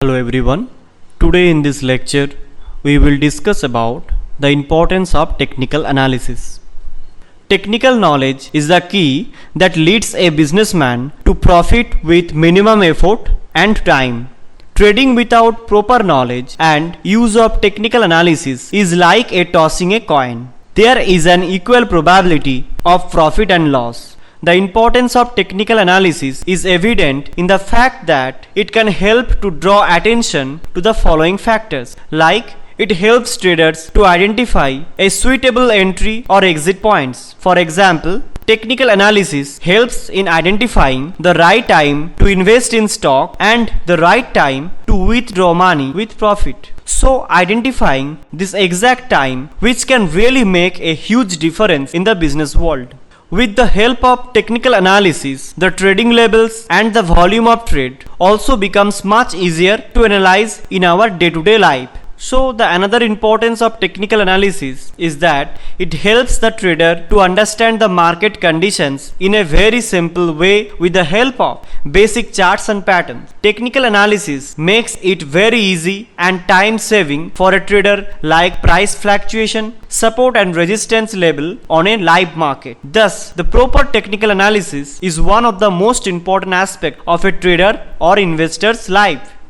Hello everyone. Today in this lecture we will discuss about the importance of technical analysis. Technical knowledge is the key that leads a businessman to profit with minimum effort and time. Trading without proper knowledge and use of technical analysis is like tossing a coin. There is an equal probability of profit and loss. The importance of technical analysis is evident in the fact that it can help to draw attention to the following factors, like it helps traders to identify a suitable entry or exit points. For example, technical analysis helps in identifying the right time to invest in stock and the right time to withdraw money with profit. So identifying this exact time, which can really make a huge difference in the business world. With the help of technical analysis, the trading levels and the volume of trade also becomes much easier to analyze in our day-to-day life. So the another importance of technical analysis is that it helps the trader to understand the market conditions in a very simple way with the help of basic charts and patterns. Technical analysis makes it very easy and time saving for a trader, like price fluctuation, support and resistance level on a live market. Thus, the proper technical analysis is one of the most important aspects of a trader or investor's life.